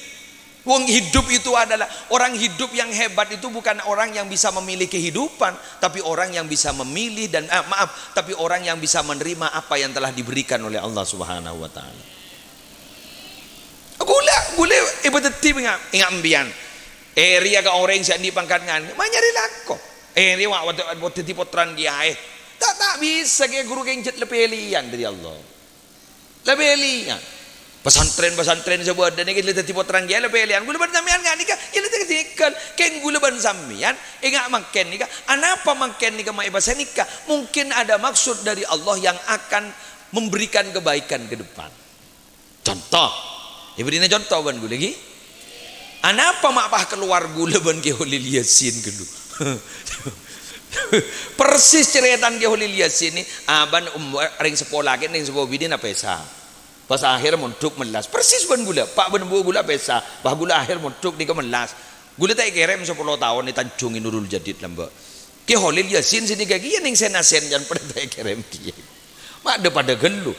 Wong hidup itu adalah orang hidup yang hebat itu bukan orang yang bisa memilih kehidupan, tapi orang yang bisa memilih dan tapi orang yang bisa menerima apa yang telah diberikan oleh Allah Subhanahu wa taala. Gula ibadati ingat ambian. Area ka orang yang dipangkat ngan, manyari lako. Area waktu di potran dia tak bisa ke guru kenjet lepelian dari Allah. Lepelian. Pesantren sebuah dan ini kita tipe terang dia lepelian gula ban sambian ngani ka kita tikal ken gula ban sambian ingat makan nika anapa makan nika mai bahasa nika mungkin ada maksud dari Allah yang akan memberikan kebaikan ke depan. Contoh ibadina contoh ban gula lagi anapa mak pah keluar gula ban ke holil yasin kedu persis ceretan ke holil yasin ni aban ring sekolah ken ring sebuah bidin apa esa pas akhir montuk melas persis ban gula pak ban gula pesa bah gula akhir montuk ni ke melas gula tak kerem 10 tahun ni Tanjung Nurul Jadid lamba ke holil yasin sini gagi ning senasen jan pada tak kerem dia mak ada pada gelu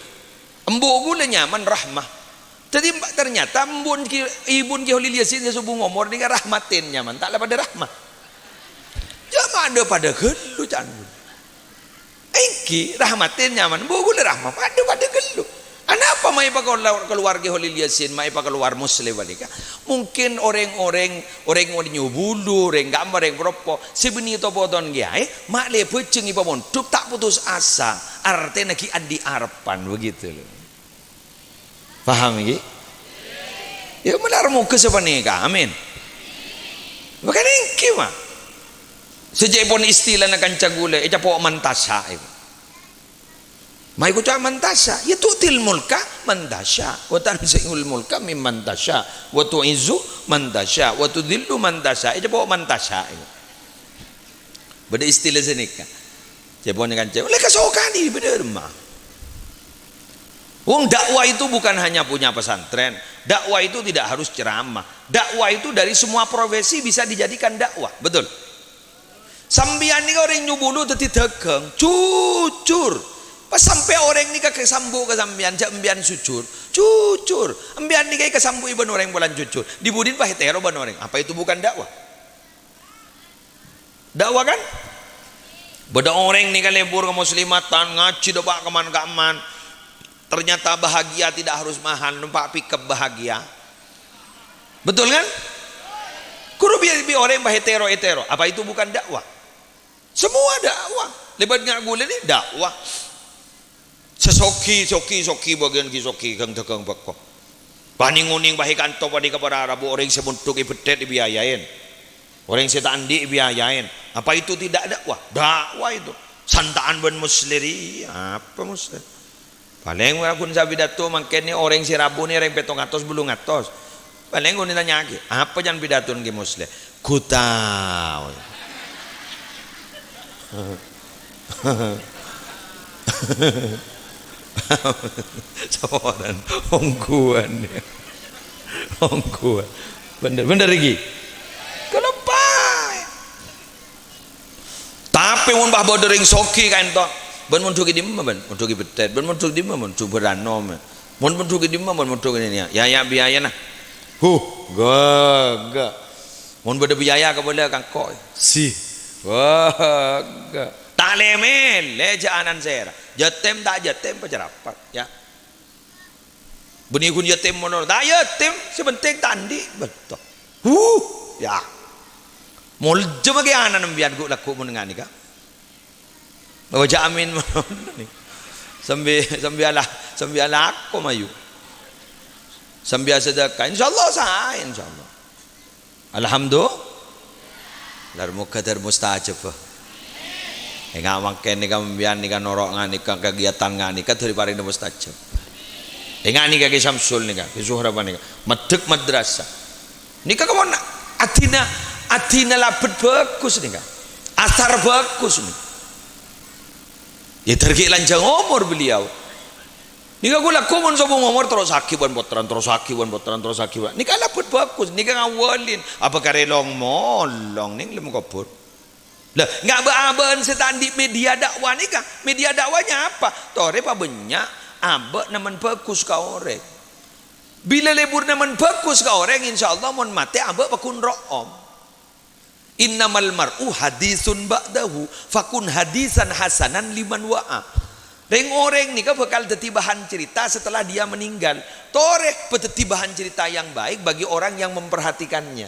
embu gula nyaman rahmah jadi ternyata ibun ke holil yasin subuh ngomor ni rahmatin nyaman tak pada rahmah jama ada pada gelu jan engki rahmatin nyaman embu gula rahmah ada pada gelu. Kenapa mai pa keluar ke holil yasin, mai pa keluar muslim balika? Mungkin orang mau nyubulu, orang gambar, orang beropo. Sebeni to bodon giai, mak le peceng ipa montuk tak putus asa. Artinya ki adi arpan begitu loh. Paham iki? Ya benar mau ke sepanika, amin. Bukan engki mah. Sejak pun istilah nak kancang gula, po mantasa itu. Mai ku cak mantasa ya tutil mulka mandasya wa tanzihul mulka mimman tasya wa tu'izzu man tasya wa tudhillu man tasya itu bawa mantasa itu beda istilah senika cepon kan cepon lek kasokani bener mah wong dakwah itu bukan hanya punya pesantren dakwah itu tidak harus ceramah dakwah itu dari semua profesi bisa dijadikan dakwah betul sambian ni orang nyubulu teti tegeng jujur pas sampai orang ni kesambu kesambian jambian jujur ambian ni kesambu iban orang bulan jujur dibudin bah hetero ban orang apa itu bukan dakwah kan beda orang ni lebur ke muslimatan ngaji doa keman ternyata bahagia tidak harus mahal numpak pikap bahagia betul kan kuru biar orang bah hetero apa itu bukan dakwah semua dakwah lebat ngak gula ni dakwah sesoki bagian kisoki kang tegang bakko paninguning bahi kanto padi kepada rabu orang semuntuk ibetet dibiayain orang setandi biayain apa itu tidak dakwah itu santaan ben musleri apa muslir paling aku sabi dato mangkene orang si rabu ni orang petong atos belum atos paling aku nanya lagi apa jangan pidaton ki muslir kutau seorang ongkuan bener lagi kenapa tapi mun bah bodering soki kan to ben mun tuki dimma ben mun tuki betet ben mun tuki dimma mun cubranom mun tuki dimma mun tuki ini ya biaya nah ga mun beda biaya ka boleh kang ko si ga tak lemel leja anan sera jatem tak jatem pacarapat ya benih kun jatem mono tak jatem sebenting tandi betul ya mul jema ke anan ambian ku laku mun ngani ka baca amin sambil aku mayu sambil sedekah insyaallah sah insyaallah alhamdulillah lar muqaddar mustajab enggak makan ni kambian ni kan norok ngani kan kegiatan ngani kan dari paring mustajab enggak ni kaki samsul ni kan zuhra ni medek madrasah ni kan kamu nak atina lapet bagus ni kan asar bagus ni ya terkik lanjang umur beliau nika gula kumon sobong umur terus sakiban boteran terus sakiban nika lapet bagus nika ngawalin apa karelong molong ning lemu kopur lah enggak baaban setan di media dakwah nika media dakwahnya apa tore pa banyak abak naman bagus ka orek bila lebur naman bagus ka orek insyaallah mon mate abak pakun room innamal mar'u hadisun ba'dahu fakun hadisan hasanan liman wa'a orang ni bakal dadi bahan cerita setelah dia meninggal torek peteti bahan cerita yang baik bagi orang yang memperhatikannya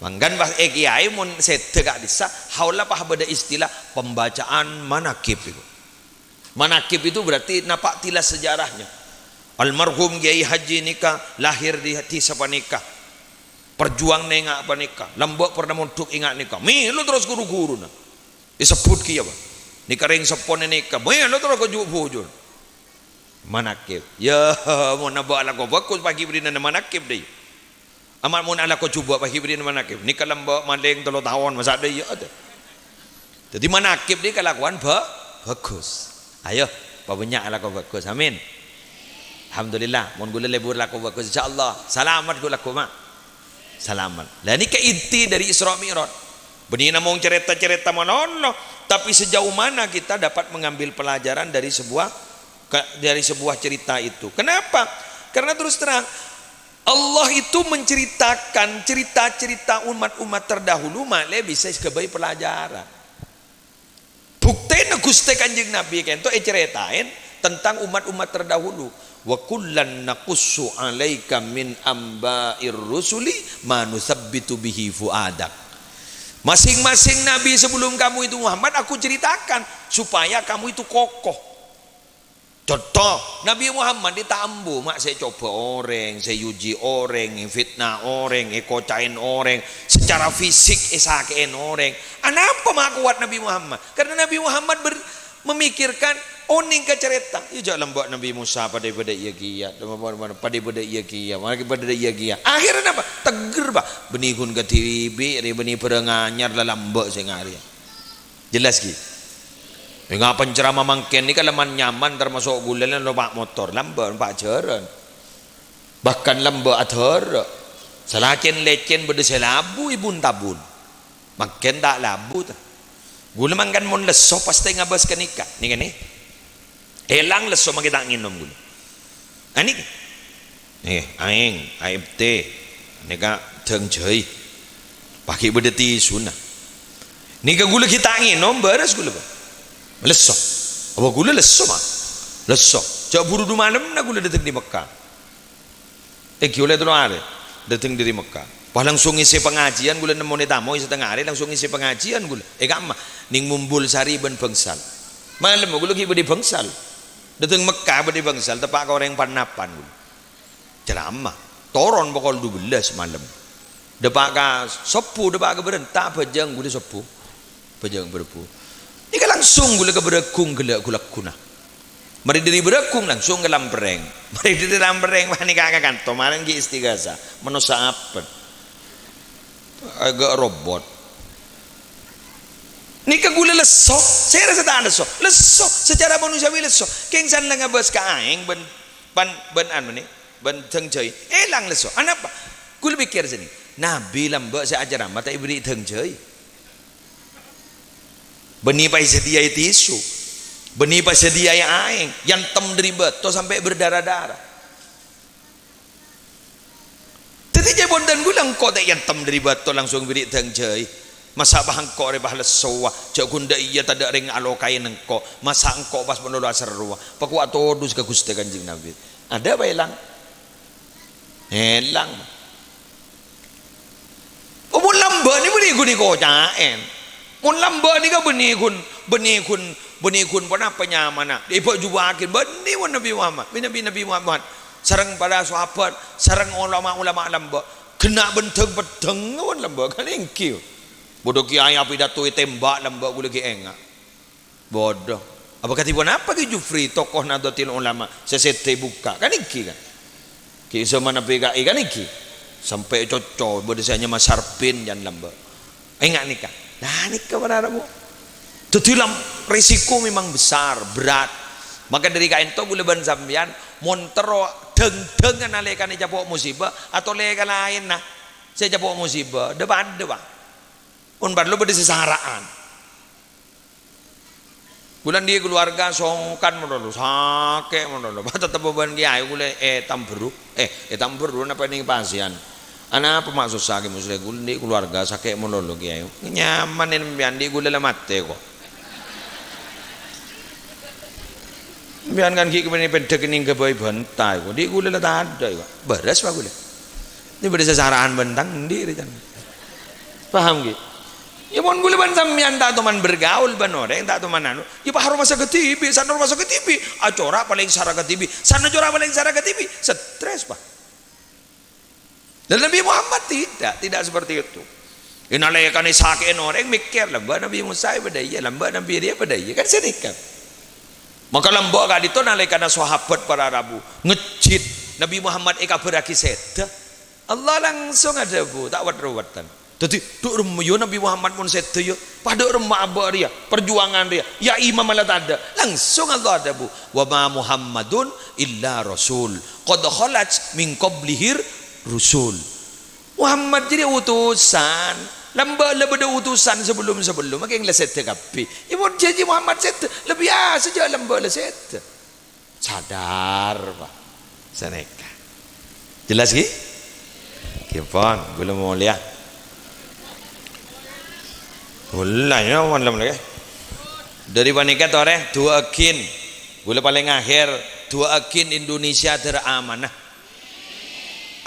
manggan bah kiai mun sete gak bisa haula pah beda istilah pembacaan manakib itu manakib itu berarti napak tilas sejarahnya almarhum Kiai Haji nikah lahir di hati siapa nikah perjuang nengak apa nikah lambok pernah montuk ingat nikah lu terus guru-guru na disebut kia apa nikah ring sepon nikah lu terus kejubujur manakib ya mau nabak ala kau bagus pagi beri nana manakib deh amat mau ala kau coba pagi beri nana manakib nikah lambok maling 3 tahun masa ada ya ada jadi manakib dia kelakuan bagus ayo banyak ala kau bagus amin alhamdulillah mun gula lebur laku bagus insyaallah selamat gula laku mak salaman. Lah ini ke inti dari Isra Mi'raj. Benih namung cerita-cerita monono, tapi sejauh mana kita dapat mengambil pelajaran dari sebuah cerita itu. Kenapa? Karena terus terang Allah itu menceritakan cerita-cerita umat-umat terdahulu malah bisa sebagai pelajaran. Buktinya Gusti Kanjeng Nabi kento ceritain tentang umat-umat terdahulu. Wa kullan naqussu 'alaika min amba'ir rusuli ma nusabbitu bihi fuadak. Masing-masing nabi sebelum kamu itu Muhammad aku ceritakan supaya kamu itu kokoh. Contoh Nabi Muhammad ditambu mak saya coba orang, saya uji orang, fitnah orang, kocain orang, secara fisik sakein orang. Kenapa mak kuat Nabi Muhammad? Karena Nabi Muhammad memikirkan oning ke cerita ya jangan buat Nabi Musa pada iya kia pada iya kia akhirnya apa teger bah benihun ke tibi benih perenganyar dalam mbak sengari jelas ki enggak penceramah mangken ni kalau nyaman termasuk gulen lomba motor lambat pak jaran bahkan lambat athar salacen lecen bede selabu ibun tabun makin tak labu gula mangkan mon leso pasti ngabas ke nikah ni kan ni elang leso makita nginom gula ani aing AFT nika theng jei pakai bede tisu nah nika gula kita nginom beres gula ba leso apa gula leso mah leso cak buru du malam na gula datang di Mekah gula tu ada datang dari Mekah pas langsung isi pengajian gula nemu tamu setengah hari langsung isi pengajian gula gamma ning mumbul sari ben bangsal malam gula ki bedi bangsal datang Mekah bedi bangsal tepak ka orang panapan gula ceramah toron pokol 12 malam depak ka sepu depak ka berentak bajang gula sepu bajang berpu ini langsung gula ke berekung gula kuna mari dari berekung langsung ke lampereng mari dari lampereng wah ni kakak kanto marang ki istigasa manusia apa agak robot ni ke gula leso saya rasa tak leso secara manusiawi leso kengsan lang abas ka aing ben anu ni ben tengjai elang leso anapa gula pikir sini nabi lambak saya ajar mata ibri tengjai benih pai sedia tisu benih pai sedia aing yang tem dari beto sampai berdarah-darah tadi je bondan gulang kau tak yang tem dari beto langsung beri tengjai masa bah engkau rebah lesowa cak gunda iya tak ada ring alokain engkau masa engkau pas menolak seruah paku atodus ke Gusti Kanjeng Nabi ada apa elang umur lamba ni beri guni kau caen mun lamba ni ka benih kun pernah penyamana ibu juakin benih wan Nabi Muhammad Nabi Muhammad sareng para sahabat sareng ulama lamba kena benteng wan lamba kan engki bodoh kiai pidato tembak lamba gule ki enga bodoh apa katibon apa ki Jufri tokoh Nahdlatul Ulama sesete buka kan engki kan ki zaman PKI kan engki sampai cocok bodesanya Mas Sarpin jan lamba enggak nikah nah nikah pada Arabu jadi risiko memang besar berat maka dari kain to gule ban sampean montero deng-dengan alekan japok musibah atau lekan lain nah saya japok musibah depan pun baru berde sesaraan bulan dia keluarga songkan menolo sake menolo tetap beban kiai gule tamberu apa ini pasian anak apa maksud sakit muslim gule keluarga sakit menolo kiai nyaman ini bian di gule lemate kok bian kan ki kemana pendek ini kebayi bantai kok di gule lah tak ada kok beres pak gule ini berde sesaraan bentang di paham gitu ya mon gule ban sampean tak teman bergaul ban orang tak teman anu ya pak harus masuk ke TV sana masuk ke TV acora paling sara ke TV sana acora paling sara ke TV stres pak dan Nabi Muhammad tidak seperti itu inalaikan isakin orang mikir lamba Nabi Musa pada iya lamba Nabi dia pada iya kan sedikit maka lamba kali itu nalaikan sahabat para Arabu ngecit Nabi Muhammad eka beraki seda Allah langsung ada bu tak wat-watan jadi duk remayo Nabi Muhammad pun setuju pada remah abah dia perjuangan dia ya imam malah tak ada langsung Allah ada bu wa ma Muhammadun illa rasul qad khalat min qablihir rusul Muhammad jadi utusan lamba lebih utusan sebelum maka yang leset kapi ibu jadi Muhammad set lebih saja lamba leset sadar pak seneka jelas ki kipon belum mau lihat Ulanya malam lagi. Dari panikat orang dua akin, gula paling akhir dua akin Indonesia teramanah,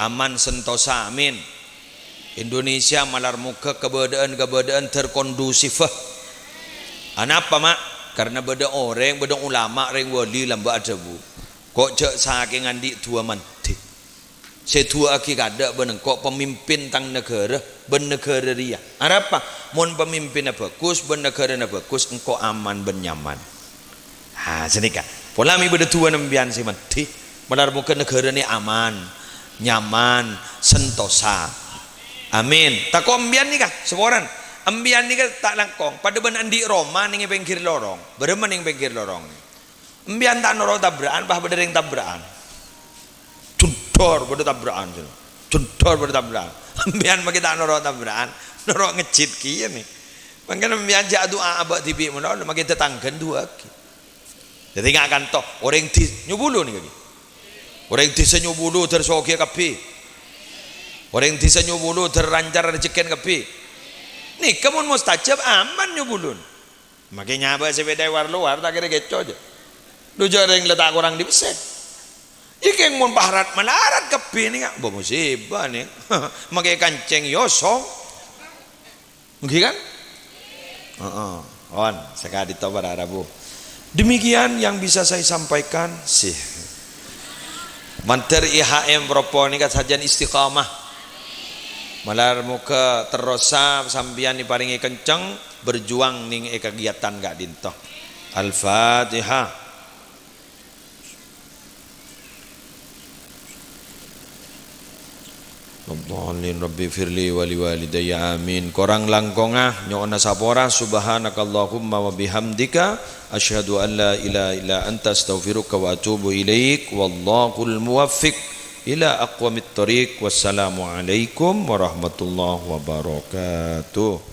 aman sentosa amin. Indonesia malar muka keberadaan terkondusif. Anapa mak? Karena beda orang, beda ulama, orang wali lamba ajabu. Kok cek saking andi dua mantik. Setua aki kada benengkok pemimpin tang negara bernegara ria. Apa? Mon pemimpinnya bagus, bernegara bagus, engkau aman bernyaman. Ha, senika. Pola mi beda tua nembian si mati. Benar mungkin negara ni aman, nyaman, sentosa. Amin. Tak kau ambian ni kah? Seorang ambian ni kah tak langkong. Pada ben andi Roma ni pengkir lorong. Bereman ning pengkir lorong. Ambian tak noro tabrakan, bah berdering tabrakan. Cundor pada tabrakan cundor pada tabrakan ambian bagi tak noro tabrakan noro ngecit kia nih makanya ambian jadu abak tibi menol makin tetanggan dua ki jadi nggak akan toh orang di nyubulu nih lagi orang di senyubulu tersokia kapi orang di senyubulu terrancar rezekian kapi nih kamu mustajab aman nyubulun makanya abak sepeda luar tak kira geco aja lu jarang letak orang di beset Iki yang mun paharat melarat kepi ni kan, musibah ni, makai kancing yosong, mungkin kan? On sekali itu pada Arabu. Demikian yang bisa saya sampaikan sih. Manter IHM propo ni kan sajian istiqamah. Malar muka terosa sambian diparingi kencang berjuang ning kegiatan gak dintoh. Al-Fatihah. Allahumma rabbi firli wali walidayya amin. Korang langkongah nyona sapora subhanakallahumma wa bihamdika asyhadu an la ilaha illa anta astaghfiruka wa atubu ilaik wallahul muwaffiq ila aqwamit thoriq. Wassalamu alaikum warahmatullahi wabarakatuh.